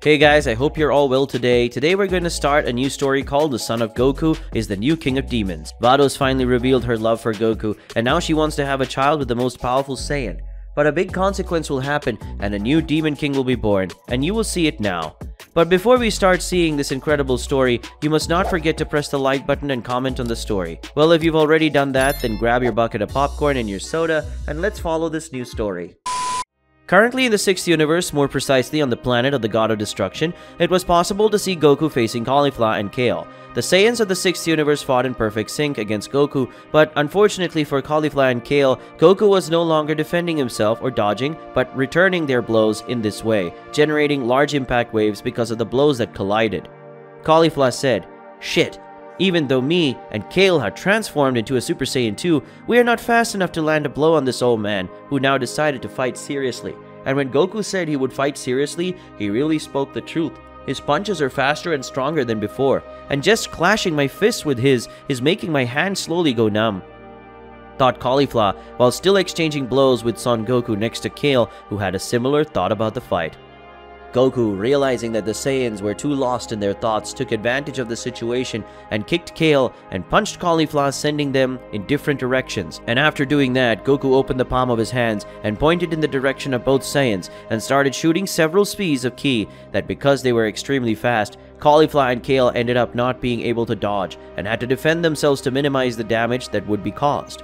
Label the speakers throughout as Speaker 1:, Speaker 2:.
Speaker 1: Hey guys, I hope you're all well today. Today we're going to start a new story called The Son of Goku is the New King of Demons. Vados finally revealed her love for Goku, and now she wants to have a child with the most powerful Saiyan. But a big consequence will happen, and a new Demon King will be born, and you will see it now. But before we start seeing this incredible story, you must not forget to press the like button and comment on the story. Well, if you've already done that, then grab your bucket of popcorn and your soda, and let's follow this new story. Currently in the 6th universe, more precisely on the planet of the God of Destruction, it was possible to see Goku facing Caulifla and Kale. The Saiyans of the 6th universe fought in perfect sync against Goku, but unfortunately for Caulifla and Kale, Goku was no longer defending himself or dodging, but returning their blows in this way, generating large impact waves because of the blows that collided. Caulifla said, "Shit. Even though me and Kale had transformed into a Super Saiyan 2, we are not fast enough to land a blow on this old man, who now decided to fight seriously." And when Goku said he would fight seriously, he really spoke the truth. His punches are faster and stronger than before, and just clashing my fists with his is making my hand slowly go numb, thought Caulifla, while still exchanging blows with Son Goku next to Kale, who had a similar thought about the fight. Goku, realizing that the Saiyans were too lost in their thoughts, took advantage of the situation and kicked Kale and punched Caulifla, sending them in different directions. And after doing that, Goku opened the palm of his hands and pointed in the direction of both Saiyans and started shooting several speeds of ki that, because they were extremely fast, Caulifla and Kale ended up not being able to dodge and had to defend themselves to minimize the damage that would be caused.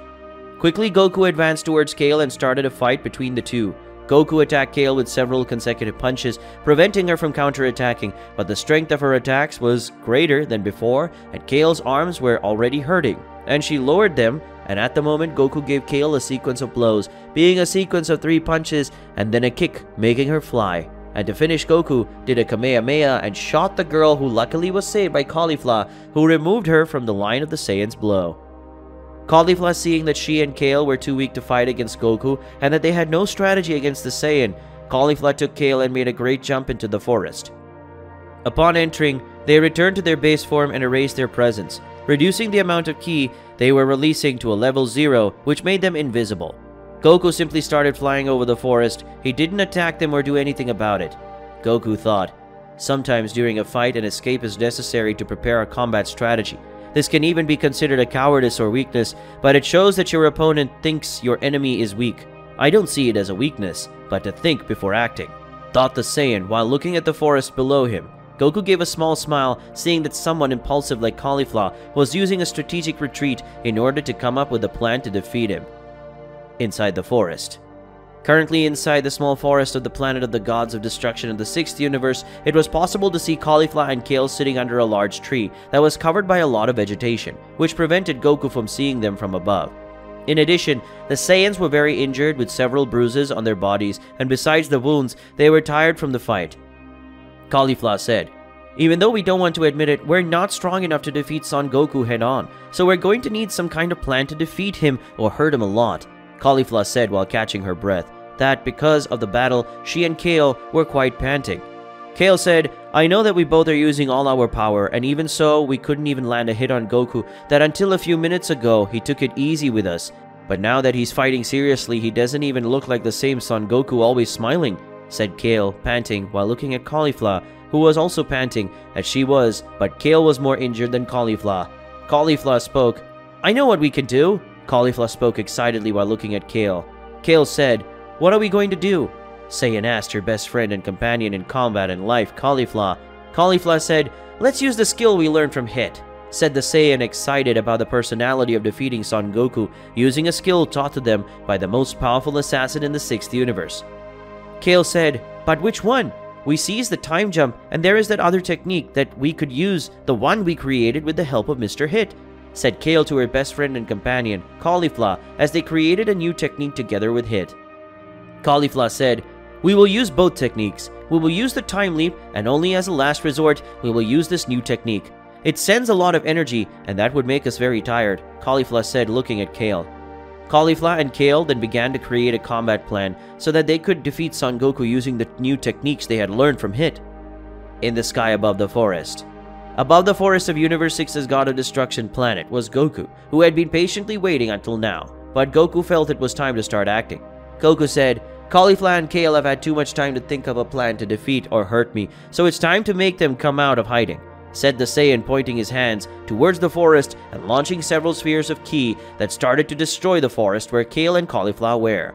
Speaker 1: Quickly, Goku advanced towards Kale and started a fight between the two. Goku attacked Kale with several consecutive punches, preventing her from counterattacking, but the strength of her attacks was greater than before, and Kale's arms were already hurting, and she lowered them, and at the moment Goku gave Kale a sequence of blows, being a sequence of 3 punches and then a kick, making her fly. And to finish, Goku did a Kamehameha and shot the girl, who luckily was saved by Caulifla, who removed her from the line of the Saiyan's blow. Caulifla, seeing that she and Kale were too weak to fight against Goku and that they had no strategy against the Saiyan, Caulifla took Kale and made a great jump into the forest. Upon entering, they returned to their base form and erased their presence, reducing the amount of ki they were releasing to a level 0, which made them invisible. Goku simply started flying over the forest. He didn't attack them or do anything about it. Goku thought, sometimes during a fight, an escape is necessary to prepare a combat strategy. This can even be considered a cowardice or weakness, but it shows that your opponent thinks your enemy is weak. I don't see it as a weakness, but to think before acting, thought the Saiyan while looking at the forest below him. Goku gave a small smile, seeing that someone impulsive like Caulifla was using a strategic retreat in order to come up with a plan to defeat him. Inside the forest. Currently inside the small forest of the planet of the gods of destruction in the 6th universe, it was possible to see Caulifla and Kale sitting under a large tree that was covered by a lot of vegetation, which prevented Goku from seeing them from above. In addition, the Saiyans were very injured with several bruises on their bodies, and besides the wounds, they were tired from the fight. Caulifla said, "Even though we don't want to admit it, we're not strong enough to defeat Son Goku head-on, so we're going to need some kind of plan to defeat him or hurt him a lot." Caulifla said while catching her breath, that because of the battle, she and Kale were quite panting. Kale said, "I know that we both are using all our power, and even so, we couldn't even land a hit on Goku, that until a few minutes ago, he took it easy with us. But now that he's fighting seriously, he doesn't even look like the same Son Goku always smiling," said Kale, panting while looking at Caulifla, who was also panting, as she was, but Kale was more injured than Caulifla. Caulifla spoke, "I know what we can do." Caulifla spoke excitedly while looking at Kale. Kale said, "What are we going to do?" Saiyan asked her best friend and companion in combat and life, Caulifla. Caulifla said, "Let's use the skill we learned from Hit," said the Saiyan, excited about the personality of defeating Son Goku, using a skill taught to them by the most powerful assassin in the 6th universe. Kale said, "But which one? We seized the time jump, and there is that other technique that we could use, the one we created with the help of Mr. Hit," said Kale to her best friend and companion, Caulifla, as they created a new technique together with Hit. Caulifla said, "We will use both techniques. We will use the time leap, and only as a last resort, we will use this new technique. It sends a lot of energy, and that would make us very tired," Caulifla said, looking at Kale. Caulifla and Kale then began to create a combat plan so that they could defeat Son Goku using the new techniques they had learned from Hit. In the sky above the forest. Above the forest of Universe 6's God of Destruction planet was Goku, who had been patiently waiting until now, but Goku felt it was time to start acting. Goku said, Caulifla and Kale have had too much time to think of a plan to defeat or hurt me, so it's time to make them come out of hiding," said the Saiyan, pointing his hands towards the forest and launching several spheres of ki that started to destroy the forest where Kale and Caulifla were.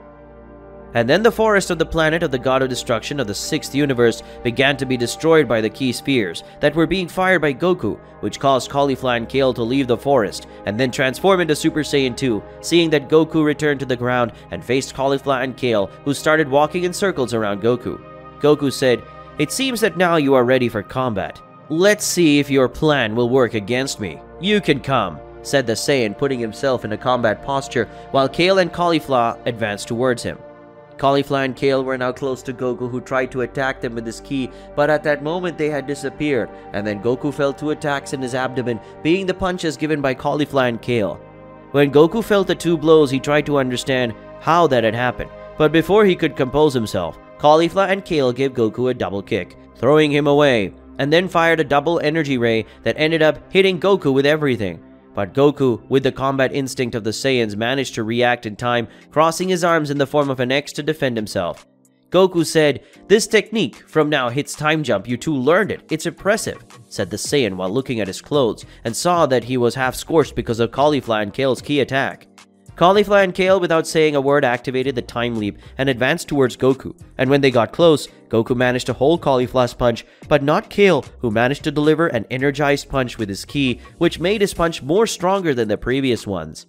Speaker 1: And then the forest of the planet of the God of Destruction of the 6th universe began to be destroyed by the ki spheres that were being fired by Goku, which caused Caulifla and Kale to leave the forest and then transform into Super Saiyan 2, seeing that Goku returned to the ground and faced Caulifla and Kale, who started walking in circles around Goku. Goku said, "It seems that now you are ready for combat. Let's see if your plan will work against me. You can come," said the Saiyan, putting himself in a combat posture while Kale and Caulifla advanced towards him. Caulifla and Kale were now close to Goku, who tried to attack them with his ki, but at that moment they had disappeared, and then Goku felt 2 attacks in his abdomen, being the punches given by Caulifla and Kale. When Goku felt the 2 blows, he tried to understand how that had happened, but before he could compose himself, Caulifla and Kale gave Goku a double kick, throwing him away, and then fired a double energy ray that ended up hitting Goku with everything. But Goku, with the combat instinct of the Saiyans, managed to react in time, crossing his arms in the form of an X to defend himself. Goku said, "This technique from now hits time jump. You two learned it. It's impressive," said the Saiyan while looking at his clothes, and saw that he was half scorched because of Caulifla and Kale's ki attack. Caulifla and Kale, without saying a word, activated the time leap and advanced towards Goku, and when they got close, Goku managed to hold Caulifla's punch, but not Kale, who managed to deliver an energized punch with his ki, which made his punch more stronger than the previous ones.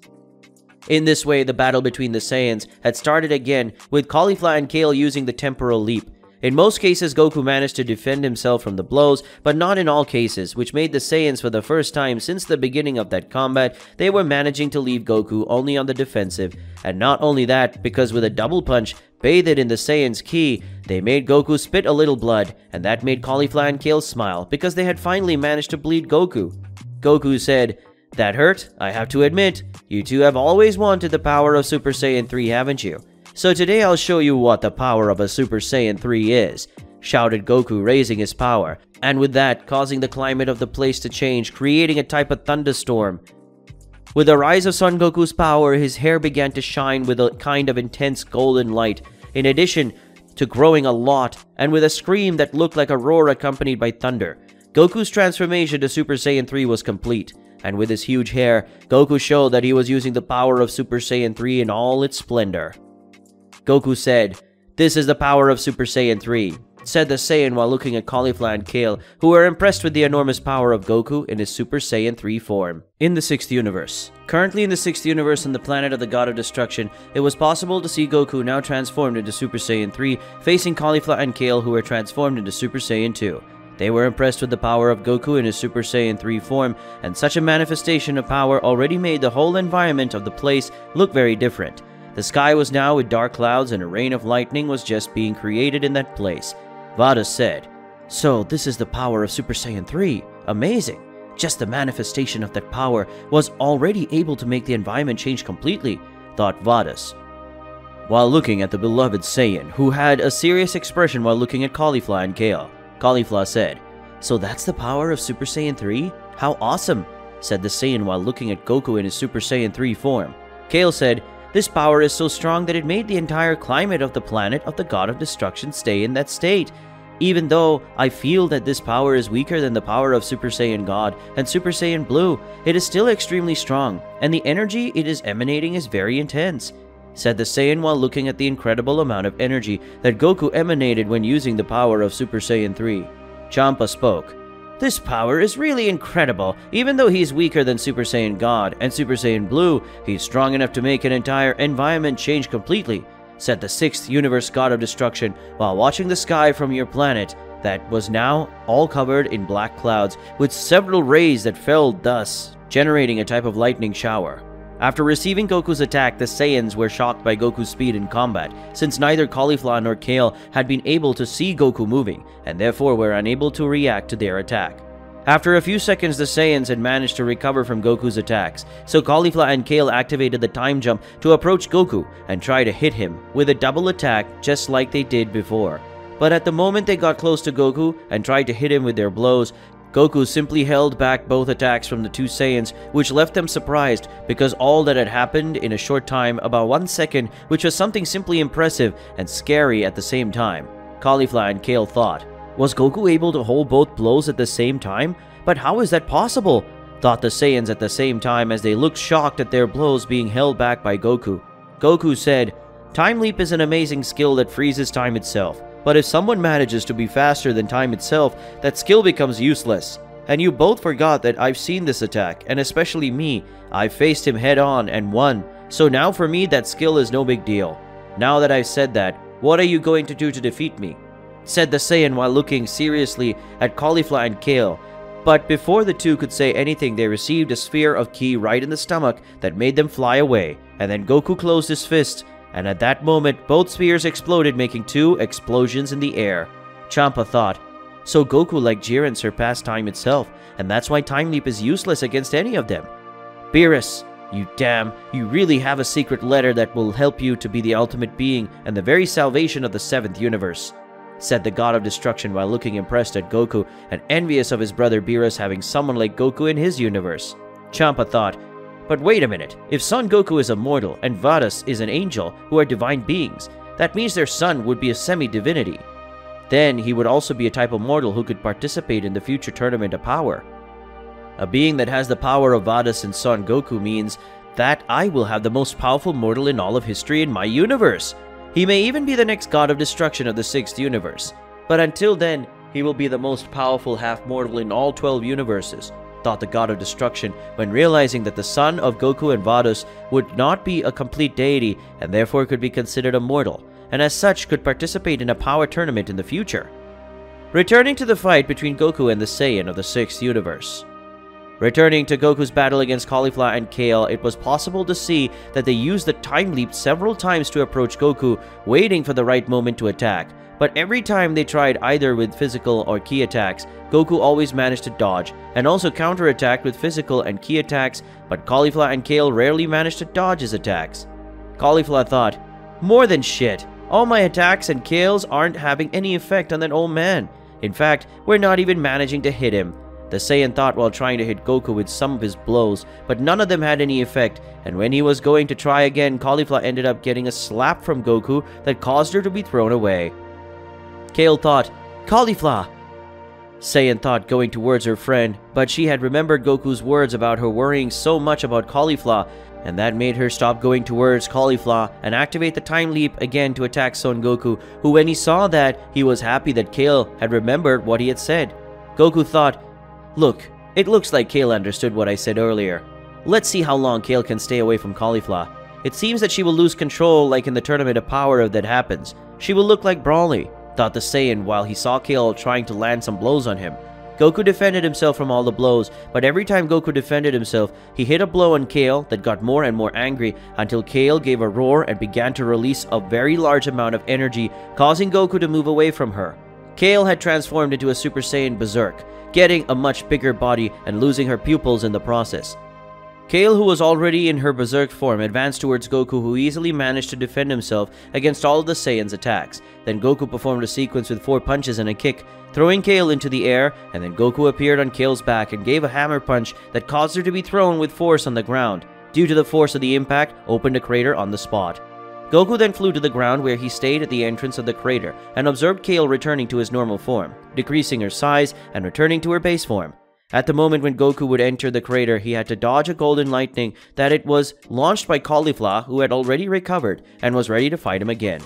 Speaker 1: In this way, the battle between the Saiyans had started again, with Caulifla and Kale using the temporal leap. In most cases, Goku managed to defend himself from the blows, but not in all cases, which made the Saiyans, for the first time since the beginning of that combat, they were managing to leave Goku only on the defensive. And not only that, because with a double punch, bathed in the Saiyans' ki, they made Goku spit a little blood, and that made Caulifla and Kale smile, because they had finally managed to bleed Goku. Goku said, "That hurt, I have to admit. You two have always wanted the power of Super Saiyan 3, haven't you? So today I'll show you what the power of a Super Saiyan 3 is," shouted Goku, raising his power, and with that, causing the climate of the place to change, creating a type of thunderstorm. With the rise of Son Goku's power, his hair began to shine with a kind of intense golden light, in addition to growing a lot, and with a scream that looked like a roar accompanied by thunder. Goku's transformation to Super Saiyan 3 was complete, and with his huge hair, Goku showed that he was using the power of Super Saiyan 3 in all its splendor. Goku said, "This is the power of Super Saiyan 3, said the Saiyan while looking at Caulifla and Kale, who were impressed with the enormous power of Goku in his Super Saiyan 3 form. In the 6th universe. Currently in the 6th universe on the planet of the God of Destruction, it was possible to see Goku now transformed into Super Saiyan 3, facing Caulifla and Kale, who were transformed into Super Saiyan 2. They were impressed with the power of Goku in his Super Saiyan 3 form, and such a manifestation of power already made the whole environment of the place look very different. The sky was now with dark clouds, and a rain of lightning was just being created in that place. Vados said, "So this is the power of Super Saiyan 3. Amazing. Just the manifestation of that power was already able to make the environment change completely," thought Vados, while looking at the beloved Saiyan, who had a serious expression while looking at Caulifla and Kale. Caulifla said, "So that's the power of Super Saiyan 3? How awesome," said the Saiyan while looking at Goku in his Super Saiyan 3 form. Kale said, "This power is so strong that it made the entire climate of the planet of the God of Destruction stay in that state. Even though I feel that this power is weaker than the power of Super Saiyan God and Super Saiyan Blue, it is still extremely strong, and the energy it is emanating is very intense," said the Saiyan while looking at the incredible amount of energy that Goku emanated when using the power of Super Saiyan 3. Champa spoke. "This power is really incredible. Even though he's weaker than Super Saiyan God and Super Saiyan Blue, he's strong enough to make an entire environment change completely," said the 6th universe God of Destruction while watching the sky from your planet that was now all covered in black clouds with several rays that fell thus, generating a type of lightning shower. After receiving Goku's attack, the Saiyans were shocked by Goku's speed in combat, since neither Caulifla nor Kale had been able to see Goku moving, and therefore were unable to react to their attack. After a few seconds, the Saiyans had managed to recover from Goku's attacks, so Caulifla and Kale activated the time jump to approach Goku and try to hit him with a double attack just like they did before. But at the moment they got close to Goku and tried to hit him with their blows, Goku simply held back both attacks from the two Saiyans, which left them surprised because all that had happened in a short time, about 1 second, which was something simply impressive and scary at the same time. Caulifla and Kale thought, was Goku able to hold both blows at the same time? But how is that possible? Thought the Saiyans at the same time as they looked shocked at their blows being held back by Goku. Goku said, Time Leap is an amazing skill that freezes time itself. But if someone manages to be faster than time itself, that skill becomes useless. And you both forgot that I've seen this attack, and especially me. I faced him head on and won. So now for me that skill is no big deal. Now that I've said that, what are you going to do to defeat me? Said the Saiyan while looking seriously at Caulifla and Kale. But before the two could say anything, they received a sphere of ki right in the stomach that made them fly away. And then Goku closed his fist. And at that moment, both spheres exploded, making 2 explosions in the air. Champa thought, so Goku, like Jiren, surpassed time itself, and that's why Time Leap is useless against any of them. Beerus, you really have a secret letter that will help you to be the ultimate being and the very salvation of the 7th universe, said the God of Destruction while looking impressed at Goku and envious of his brother Beerus having someone like Goku in his universe. Champa thought, but wait a minute, if Son Goku is a mortal and Vados is an angel who are divine beings, that means their son would be a semi-divinity. Then he would also be a type of mortal who could participate in the future Tournament of Power. A being that has the power of Vados and Son Goku means that I will have the most powerful mortal in all of history in my universe. He may even be the next God of Destruction of the 6th universe. But until then, he will be the most powerful half-mortal in all 12 universes, thought the God of Destruction when realizing that the son of Goku and Vados would not be a complete deity and therefore could be considered a mortal, and as such could participate in a power tournament in the future. Returning to the fight between Goku and the Saiyan of the 6th universe. Returning to Goku's battle against Caulifla and Kale, it was possible to see that they used the Time Leap several times to approach Goku, waiting for the right moment to attack. But every time they tried either with physical or ki attacks, Goku always managed to dodge, and also counterattacked with physical and ki attacks, but Caulifla and Kale rarely managed to dodge his attacks. Caulifla thought, more than shit, all my attacks and Kale's aren't having any effect on that old man. In fact, we're not even managing to hit him. The Saiyan thought while trying to hit Goku with some of his blows, but none of them had any effect, and when he was going to try again, Caulifla ended up getting a slap from Goku that caused her to be thrown away. Kale thought, Caulifla! Saiyan thought going towards her friend, but she had remembered Goku's words about her worrying so much about Caulifla, and that made her stop going towards Caulifla and activate the Time Leap again to attack Son Goku, who when he saw that, he was happy that Kale had remembered what he had said. Goku thought, look, it looks like Kale understood what I said earlier. Let's see how long Kale can stay away from Caulifla. It seems that she will lose control like in the Tournament of Power if that happens. She will look like Broly, thought the Saiyan while he saw Kale trying to land some blows on him. Goku defended himself from all the blows, but every time Goku defended himself, he hit a blow on Kale that got more and more angry until Kale gave a roar and began to release a very large amount of energy, causing Goku to move away from her. Kale had transformed into a Super Saiyan Berserk, getting a much bigger body and losing her pupils in the process. Kale, who was already in her Berserk form, advanced towards Goku, who easily managed to defend himself against all of the Saiyans' attacks. Then Goku performed a sequence with 4 punches and a kick, throwing Kale into the air, and then Goku appeared on Kale's back and gave a hammer punch that caused her to be thrown with force on the ground. Due to the force of the impact, opened a crater on the spot. Goku then flew to the ground where he stayed at the entrance of the crater and observed Kale returning to his normal form, decreasing her size and returning to her base form. At the moment when Goku would enter the crater, he had to dodge a golden lightning that it was launched by Caulifla, who had already recovered and was ready to fight him again.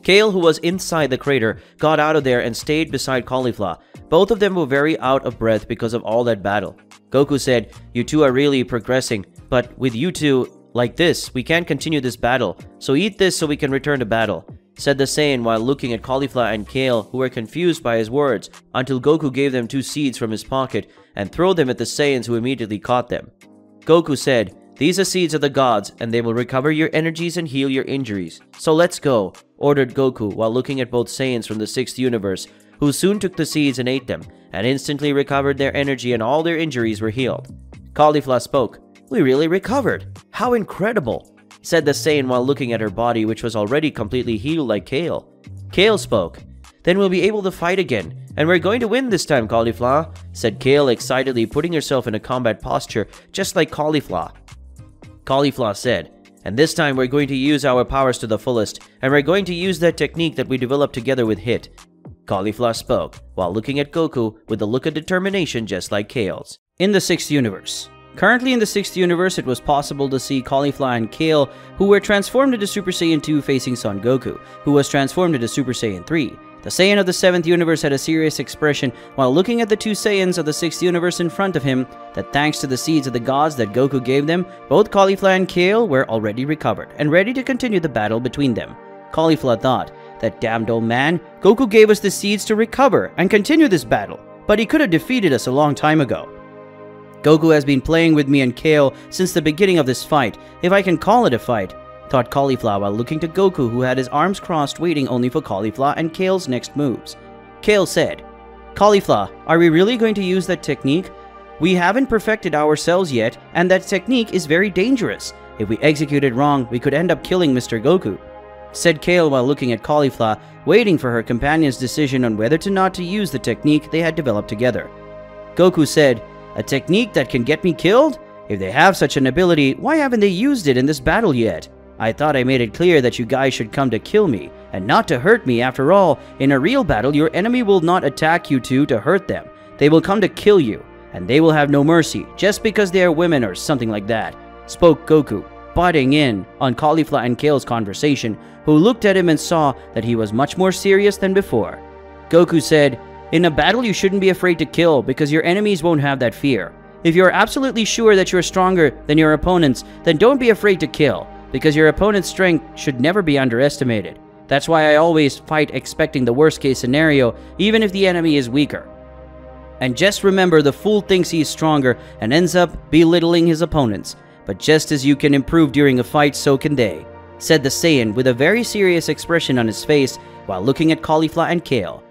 Speaker 1: Kale, who was inside the crater, got out of there and stayed beside Caulifla. Both of them were very out of breath because of all that battle. Goku said, "You two are really progressing, but with you two like this, we can't continue this battle, so eat this so we can return to battle," said the Saiyan while looking at Caulifla and Kale, who were confused by his words, until Goku gave them 2 seeds from his pocket and threw them at the Saiyans, who immediately caught them. Goku said, "These are seeds of the gods, and they will recover your energies and heal your injuries. So let's go," ordered Goku while looking at both Saiyans from the 6th universe, who soon took the seeds and ate them, and instantly recovered their energy and all their injuries were healed. Caulifla spoke, "We really recovered! How incredible!" said the Saiyan while looking at her body, which was already completely healed like Kale. Kale spoke, "Then we'll be able to fight again, And we're going to win this time, Caulifla, said Kale excitedly, putting herself in a combat posture just like Caulifla. Caulifla said, and this time we're going to use our powers to the fullest, and we're going to use that technique that we developed together with Hit. Caulifla spoke, while looking at Goku with a look of determination just like Kale's. In the 6th universe. Currently in the 6th universe, it was possible to see Caulifla and Kale, who were transformed into Super Saiyan 2 facing Son Goku, who was transformed into Super Saiyan 3. The Saiyan of the 7th universe had a serious expression while looking at the two Saiyans of the 6th universe in front of him that thanks to the seeds of the gods that Goku gave them, both Caulifla and Kale were already recovered and ready to continue the battle between them. Caulifla thought, that damned old man, Goku gave us the seeds to recover and continue this battle, but he could have defeated us a long time ago. Goku has been playing with me and Kale since the beginning of this fight, if I can call it a fight, thought Caulifla while looking to Goku, who had his arms crossed waiting only for Caulifla and Kale's next moves. Kale said, Caulifla, are we really going to use that technique? We haven't perfected ourselves yet, and that technique is very dangerous. If we execute it wrong, we could end up killing Mr. Goku, said Kale while looking at Caulifla, waiting for her companion's decision on whether or not to use the technique they had developed together. Goku said, a technique that can get me killed? If they have such an ability, why haven't they used it in this battle yet? I thought I made it clear that you guys should come to kill me, and not to hurt me. After all, in a real battle, your enemy will not attack you two to hurt them. They will come to kill you, and they will have no mercy, just because they are women or something like that, spoke Goku, butting in on Caulifla and Kale's conversation, who looked at him and saw that he was much more serious than before. Goku said, in a battle you shouldn't be afraid to kill because your enemies won't have that fear. If you're absolutely sure that you're stronger than your opponents, then don't be afraid to kill, because your opponent's strength should never be underestimated. That's why I always fight expecting the worst case scenario, even if the enemy is weaker. And just remember, the fool thinks he is stronger and ends up belittling his opponents. But just as you can improve during a fight, so can they, said the Saiyan with a very serious expression on his face while looking at Caulifla and Kale.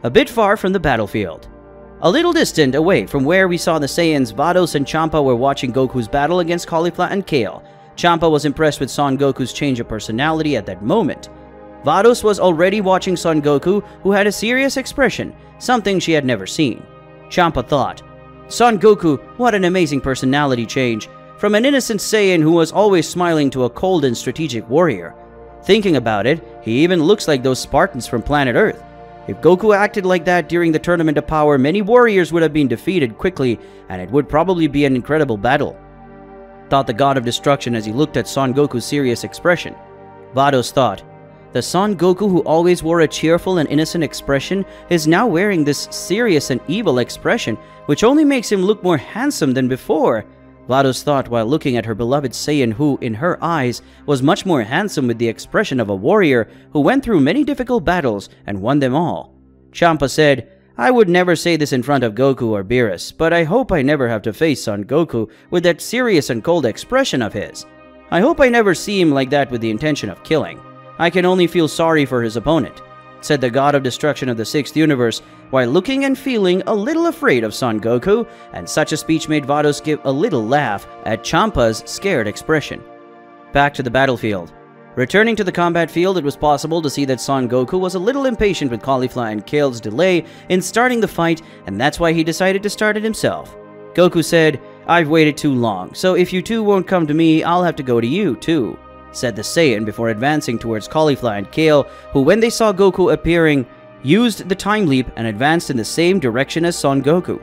Speaker 1: A bit far from the battlefield. A little distant away from where we saw the Saiyans, Vados and Champa were watching Goku's battle against Caulifla and Kale. Champa was impressed with Son Goku's change of personality at that moment. Vados was already watching Son Goku, who had a serious expression, something she had never seen. Champa thought, Son Goku, what an amazing personality change, from an innocent Saiyan who was always smiling to a cold and strategic warrior. Thinking about it, he even looks like those Spartans from planet Earth. If Goku acted like that during the Tournament of Power, many warriors would have been defeated quickly, and it would probably be an incredible battle, thought the God of Destruction as he looked at Son Goku's serious expression. Vados thought, the Son Goku who always wore a cheerful and innocent expression is now wearing this serious and evil expression, which only makes him look more handsome than before. Vados thought while looking at her beloved Saiyan who, in her eyes, was much more handsome with the expression of a warrior who went through many difficult battles and won them all. Champa said, I would never say this in front of Goku or Beerus, but I hope I never have to face Son Goku with that serious and cold expression of his. I hope I never see him like that with the intention of killing. I can only feel sorry for his opponent, said the God of Destruction of the 6th universe, while looking and feeling a little afraid of Son Goku, and such a speech made Vados give a little laugh at Champa's scared expression. Back to the battlefield. Returning to the combat field, it was possible to see that Son Goku was a little impatient with Caulifla and Kale's delay in starting the fight, and that's why he decided to start it himself. Goku said, I've waited too long, so if you two won't come to me, I'll have to go to you too, said the Saiyan before advancing towards Caulifla and Kale, who when they saw Goku appearing, used the time leap and advanced in the same direction as Son Goku.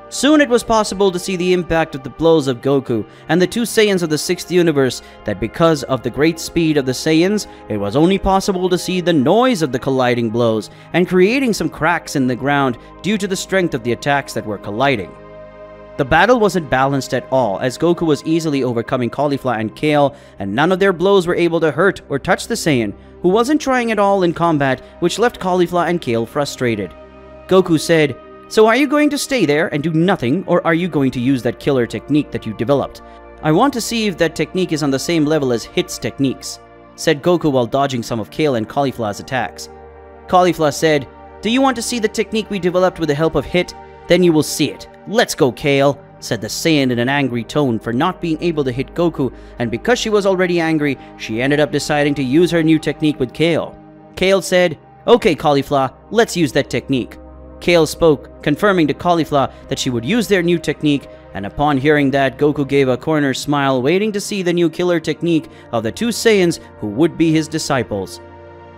Speaker 1: Soon it was possible to see the impact of the blows of Goku and the two Saiyans of the 6th universe, that because of the great speed of the Saiyans, it was only possible to see the noise of the colliding blows and creating some cracks in the ground due to the strength of the attacks that were colliding. The battle wasn't balanced at all, as Goku was easily overcoming Caulifla and Kale, and none of their blows were able to hurt or touch the Saiyan, who wasn't trying at all in combat, which left Caulifla and Kale frustrated. Goku said, So are you going to stay there and do nothing, or are you going to use that killer technique that you developed? I want to see if that technique is on the same level as Hit's techniques, said Goku while dodging some of Kale and Caulifla's attacks. Caulifla said, Do you want to see the technique we developed with the help of Hit? Then you will see it. Let's go, Kale, said the Saiyan in an angry tone for not being able to hit Goku, and because she was already angry, she ended up deciding to use her new technique with Kale. Kale said, Okay, Caulifla, let's use that technique. Kale spoke, confirming to Caulifla that she would use their new technique, and upon hearing that, Goku gave a corner smile, waiting to see the new killer technique of the two Saiyans who would be his disciples.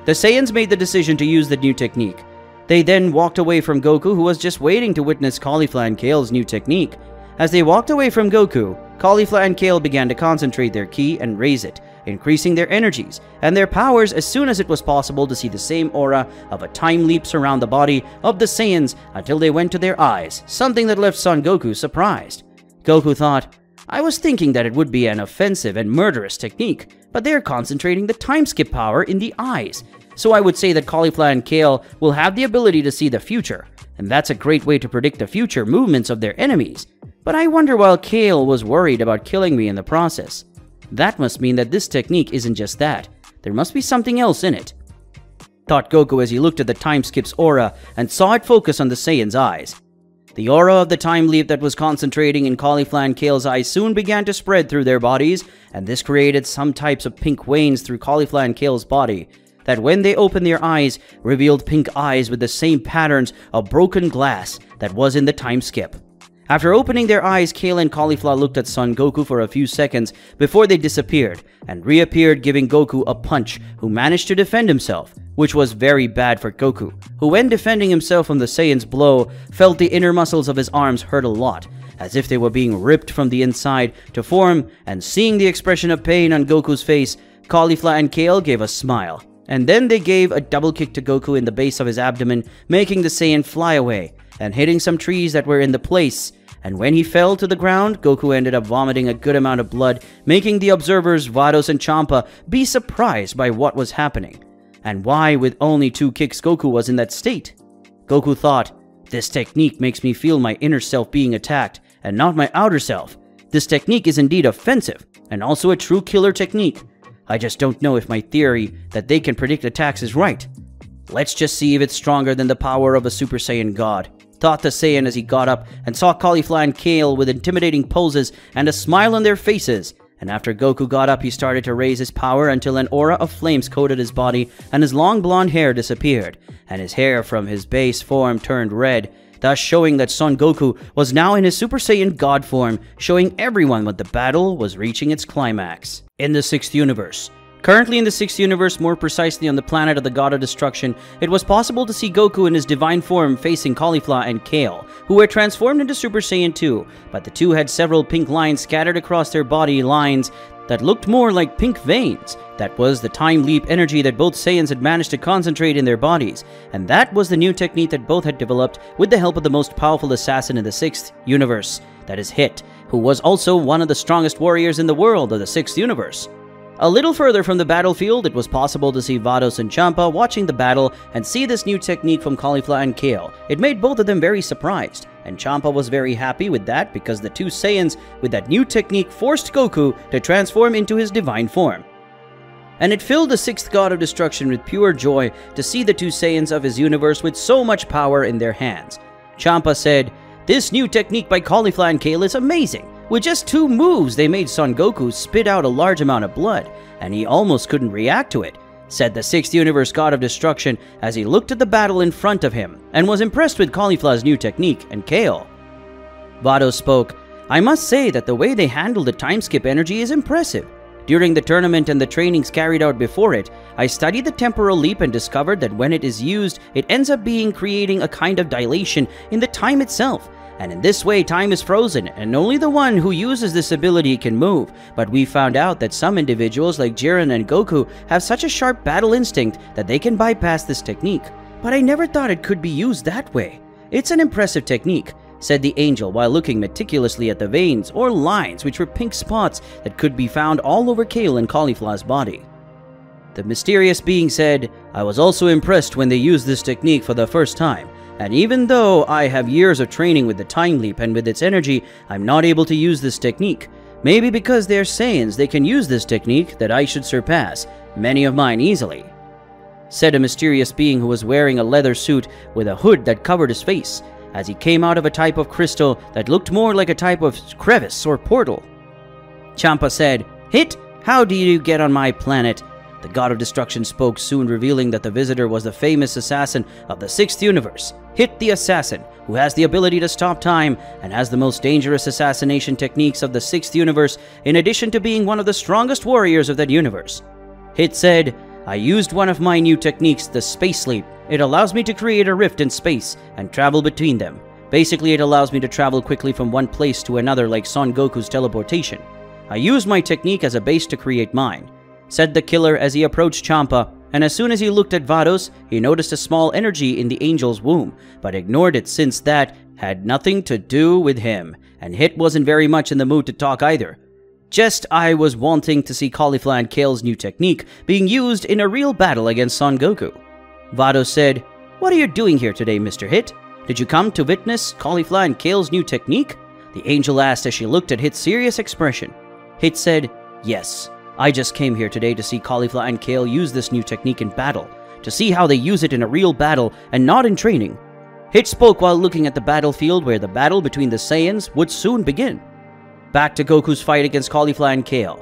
Speaker 1: The Saiyans made the decision to use the new technique. They then walked away from Goku, who was just waiting to witness Caulifla and Kale's new technique. As they walked away from Goku, Caulifla and Kale began to concentrate their ki and raise it, increasing their energies and their powers as soon as it was possible to see the same aura of a time leap surround the body of the Saiyans until they went to their eyes, something that left Son Goku surprised. Goku thought, I was thinking that it would be an offensive and murderous technique, but they are concentrating the time skip power in the eyes. So I would say that Caulifla and Kale will have the ability to see the future, and that's a great way to predict the future movements of their enemies. But I wonder why Kale was worried about killing me in the process. That must mean that this technique isn't just that. There must be something else in it, thought Goku as he looked at the time skip's aura and saw it focus on the Saiyan's eyes. The aura of the time leap that was concentrating in Caulifla and Kale's eyes soon began to spread through their bodies, and this created some types of pink veins through Caulifla and Kale's body, that when they opened their eyes, revealed pink eyes with the same patterns of broken glass that was in the time skip. After opening their eyes, Kale and Caulifla looked at Son Goku for a few seconds before they disappeared, and reappeared giving Goku a punch, who managed to defend himself, which was very bad for Goku, who when defending himself from the Saiyan's blow, felt the inner muscles of his arms hurt a lot, as if they were being ripped from the inside to form, and seeing the expression of pain on Goku's face, Caulifla and Kale gave a smile, and then they gave a double kick to Goku in the base of his abdomen, making the Saiyan fly away, and hitting some trees that were in the place. And when he fell to the ground, Goku ended up vomiting a good amount of blood, making the observers, Vados and Champa, be surprised by what was happening, and why with only 2 kicks Goku was in that state. Goku thought, this technique makes me feel my inner self being attacked, and not my outer self. This technique is indeed offensive, and also a true killer technique. I just don't know if my theory that they can predict attacks is right. Let's just see if it's stronger than the power of a Super Saiyan God, thought the Saiyan as he got up and saw Caulifla and Kale with intimidating poses and a smile on their faces. And after Goku got up, he started to raise his power until an aura of flames coated his body and his long blonde hair disappeared, and his hair from his base form turned red, thus showing that Son Goku was now in his Super Saiyan God form, showing everyone that the battle was reaching its climax. In the 6th universe. Currently in the 6th universe, more precisely on the planet of the God of Destruction, it was possible to see Goku in his divine form facing Caulifla and Kale, who were transformed into Super Saiyan 2, but the two had several pink lines scattered across their body, lines that looked more like pink veins. That was the time leap energy that both Saiyans had managed to concentrate in their bodies, and that was the new technique that both had developed with the help of the most powerful assassin in the 6th universe, that is Hit, who was also one of the strongest warriors in the world of the 6th universe. A little further from the battlefield, it was possible to see Vados and Champa watching the battle and see this new technique from Caulifla and Kale. It made both of them very surprised, and Champa was very happy with that because the two Saiyans with that new technique forced Goku to transform into his divine form. And it filled the 6th God of Destruction with pure joy to see the two Saiyans of his universe with so much power in their hands. Champa said, "This new technique by Caulifla and Kale is amazing. With just 2 moves, they made Son Goku spit out a large amount of blood, and he almost couldn't react to it," said the 6th Universe God of Destruction as he looked at the battle in front of him, and was impressed with Caulifla's new technique and Kale. Vados spoke, "I must say that the way they handled the time skip energy is impressive. During the tournament and the trainings carried out before it, I studied the temporal leap and discovered that when it is used, it ends up creating a kind of dilation in the time itself. And in this way, time is frozen, and only the one who uses this ability can move. But we found out that some individuals like Jiren and Goku have such a sharp battle instinct that they can bypass this technique. But I never thought it could be used that way. It's an impressive technique," said the angel while looking meticulously at the veins or lines which were pink spots that could be found all over Kale and Caulifla's body. The mysterious being said, "I was also impressed when they used this technique for the first time. And even though I have years of training with the time leap and with its energy, I'm not able to use this technique. Maybe because they're Saiyans they can use this technique that I should surpass many of mine easily," said a mysterious being who was wearing a leather suit with a hood that covered his face, as he came out of a type of crystal that looked more like a type of crevice or portal. Champa said, "Hit, how do you get on my planet? The god of destruction spoke soon, revealing that the visitor was the famous assassin of the 6th universe, Hit the Assassin, who has the ability to stop time and has the most dangerous assassination techniques of the 6th universe, in addition to being one of the strongest warriors of that universe. Hit said, "I used one of my new techniques, the Space Leap. It allows me to create a rift in space and travel between them. Basically, it allows me to travel quickly from one place to another like Son Goku's teleportation. I used my technique as a base to create mine," said the killer as he approached Champa, and as soon as he looked at Vados, he noticed a small energy in the angel's womb, but ignored it since that had nothing to do with him, and Hit wasn't very much in the mood to talk either. "Just I was wanting to see Caulifla and Kale's new technique being used in a real battle against Son Goku." Vados said, "What are you doing here today, Mr. Hit? Did you come to witness Caulifla and Kale's new technique?" the angel asked as she looked at Hit's serious expression. Hit said, "Yes. I just came here today to see Caulifla and Kale use this new technique in battle, to see how they use it in a real battle and not in training." Hit spoke while looking at the battlefield where the battle between the Saiyans would soon begin. Back to Goku's fight against Caulifla and Kale.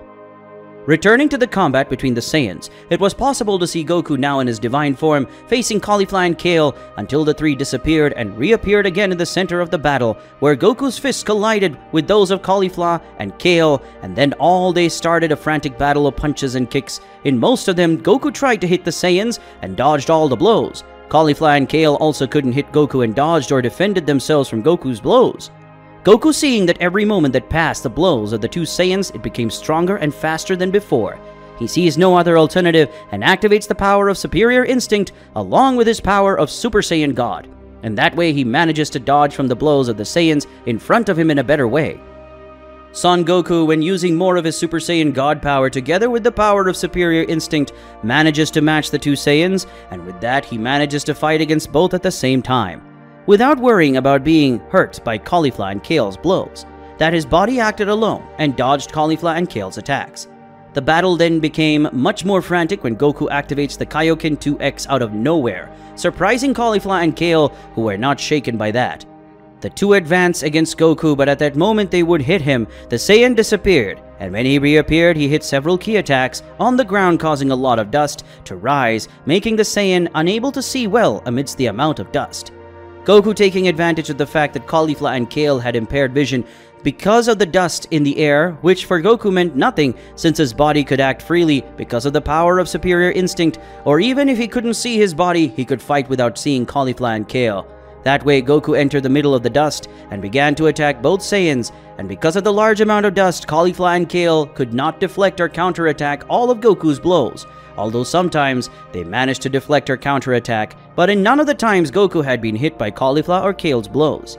Speaker 1: Returning to the combat between the Saiyans, it was possible to see Goku now in his divine form facing Caulifla and Kale until the three disappeared and reappeared again in the center of the battle, where Goku's fists collided with those of Caulifla and Kale, and then all they started a frantic battle of punches and kicks. In most of them, Goku tried to hit the Saiyans and dodged all the blows. Caulifla and Kale also couldn't hit Goku and dodged or defended themselves from Goku's blows. Goku, seeing that every moment that passed the blows of the two Saiyans, it became stronger and faster than before. He sees no other alternative and activates the power of Superior Instinct along with his power of Super Saiyan God. And that way he manages to dodge from the blows of the Saiyans in front of him in a better way. Son Goku, when using more of his Super Saiyan God power together with the power of Superior Instinct, manages to match the two Saiyans, and with that he manages to fight against both at the same time, without worrying about being hurt by Caulifla and Kale's blows, that his body acted alone and dodged Caulifla and Kale's attacks. The battle then became much more frantic when Goku activates the Kaioken 2X out of nowhere, surprising Caulifla and Kale, who were not shaken by that. The two advanced against Goku, but at that moment they would hit him. The Saiyan disappeared, and when he reappeared, he hit several key attacks on the ground, causing a lot of dust to rise, making the Saiyan unable to see well amidst the amount of dust. Goku, taking advantage of the fact that Caulifla and Kale had impaired vision because of the dust in the air, which for Goku meant nothing since his body could act freely because of the power of Superior Instinct, or even if he couldn't see his body, he could fight without seeing Caulifla and Kale. That way, Goku entered the middle of the dust and began to attack both Saiyans, and because of the large amount of dust, Caulifla and Kale could not deflect or counterattack all of Goku's blows, although sometimes they managed to deflect or counterattack, but in none of the times Goku had been hit by Caulifla or Kale's blows.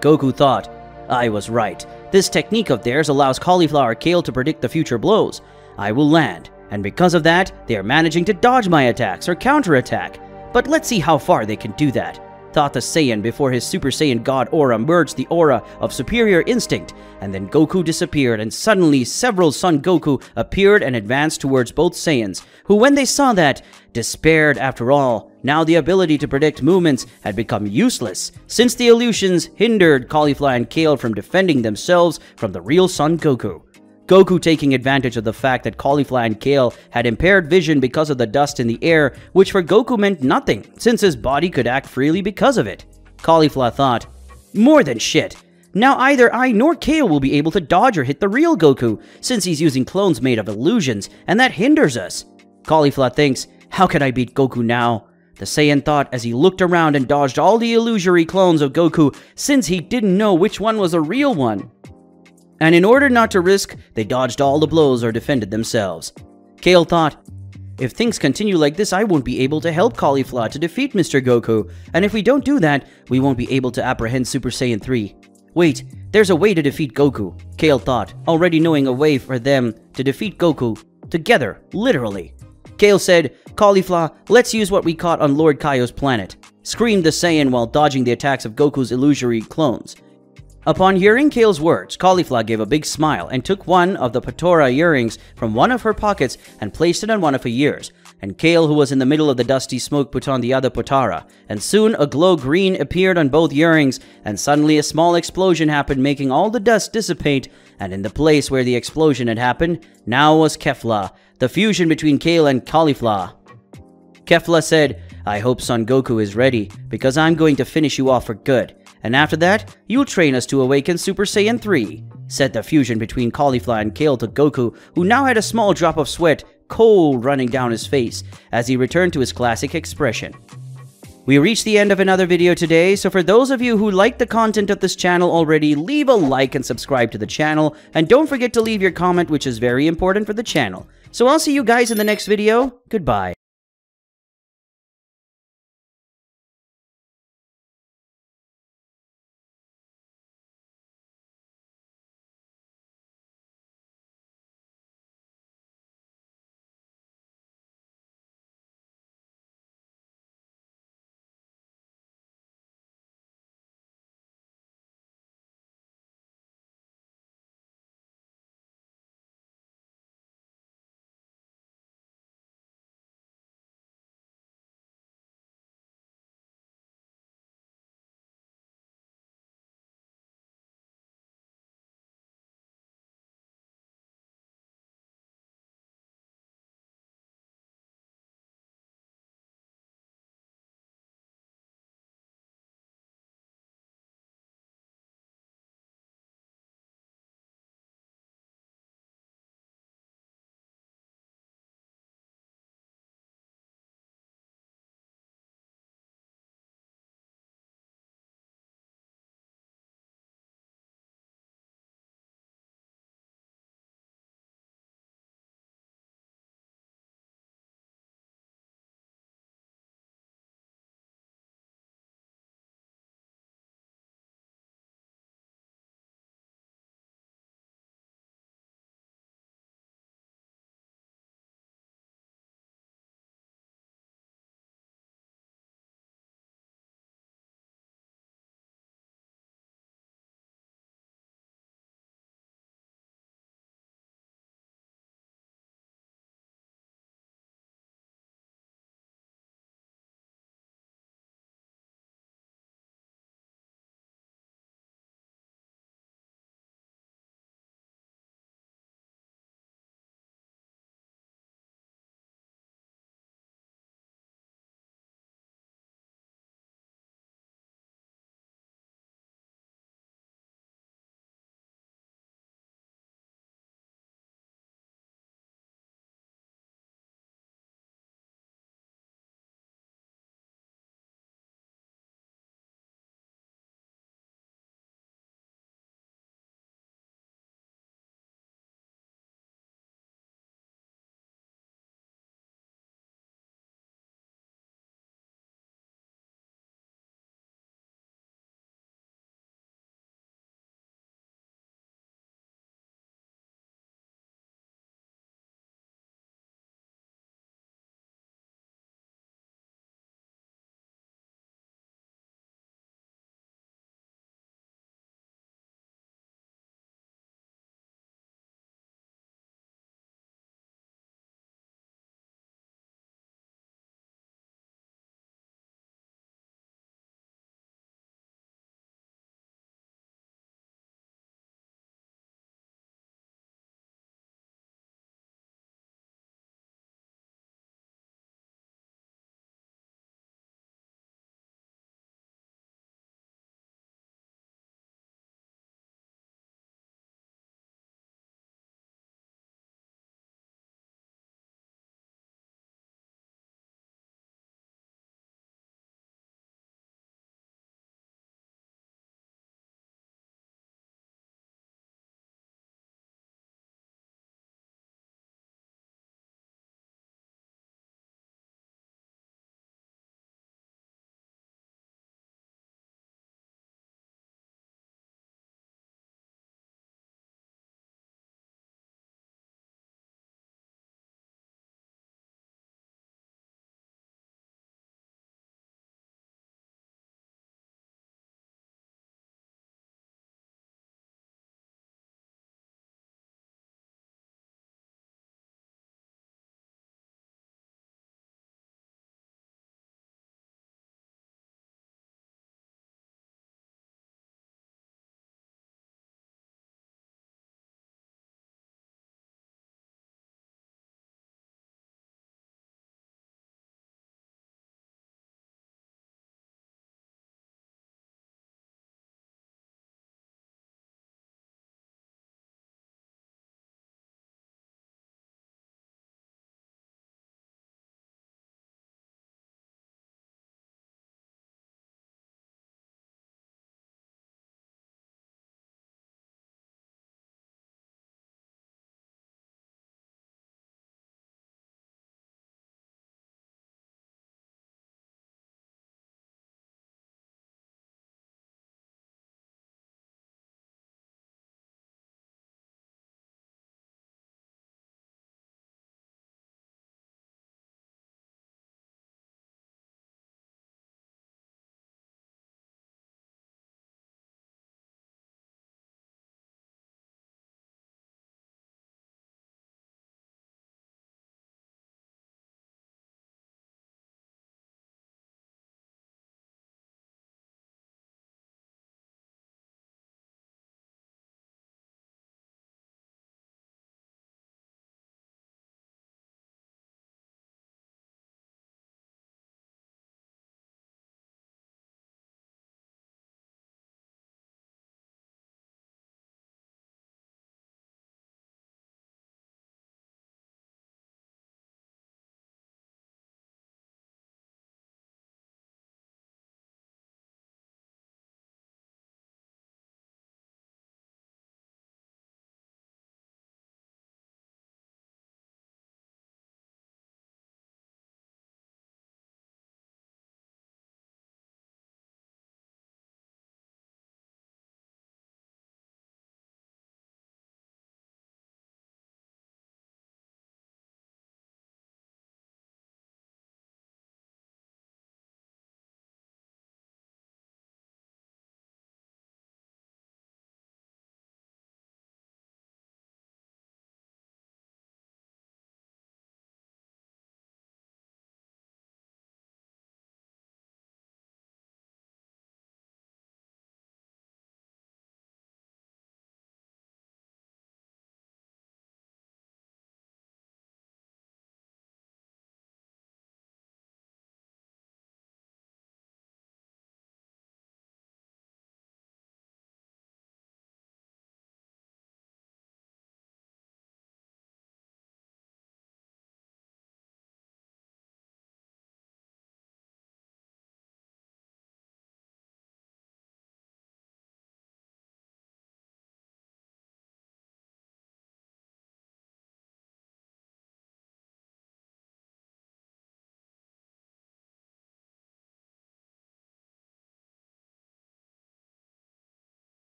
Speaker 1: Goku thought, "I was right. This technique of theirs allows Caulifla or Kale to predict the future blows. I will land, and because of that, they are managing to dodge my attacks or counterattack. But let's see how far they can do that," thought the Saiyan before his Super Saiyan God aura merged the aura of Superior Instinct, and then Goku disappeared, and suddenly several Son Goku appeared and advanced towards both Saiyans, who when they saw that, despaired. After all, now the ability to predict movements had become useless, since the illusions hindered Caulifla and Kale from defending themselves from the real Son Goku. Goku, taking advantage of the fact that Caulifla and Kale had impaired vision because of the dust in the air, which for Goku meant nothing, since his body could act freely because of it. Caulifla thought, "More than shit. Now either I nor Kale will be able to dodge or hit the real Goku, since he's using clones made of illusions, and that hinders us." Caulifla thinks, "How can I beat Goku now?" The Saiyan thought as he looked around and dodged all the illusory clones of Goku, since he didn't know which one was a real one. And in order not to risk, they dodged all the blows or defended themselves. Kale thought, "If things continue like this, I won't be able to help Caulifla to defeat Mr. Goku, and if we don't do that, we won't be able to apprehend Super Saiyan 3. Wait, there's a way to defeat Goku," Kale thought, already knowing a way for them to defeat Goku together, literally. Kale said, "Caulifla, let's use what we caught on Lord Kaio's planet," screamed the Saiyan while dodging the attacks of Goku's illusory clones. Upon hearing Kale's words, Caulifla gave a big smile and took one of the Patora earrings from one of her pockets and placed it on one of her ears, and Kale, who was in the middle of the dusty smoke, put on the other Potara, and soon a glow green appeared on both earrings, and suddenly a small explosion happened, making all the dust dissipate, and in the place where the explosion had happened, now was Kefla, the fusion between Kale and Caulifla. Kefla said, I hope Son Goku is ready, because I'm going to finish you off for good, and after that, you'll train us to awaken Super Saiyan 3, said the fusion between Caulifla and Kale to Goku, who now had a small drop of sweat, cold running down his face, as he returned to his classic expression. We reached the end of another video today, so for those of you who like the content of this channel already, leave a like and subscribe to the channel, and don't forget to leave your comment, which is very important for the channel. So I'll see you guys in the next video. Goodbye.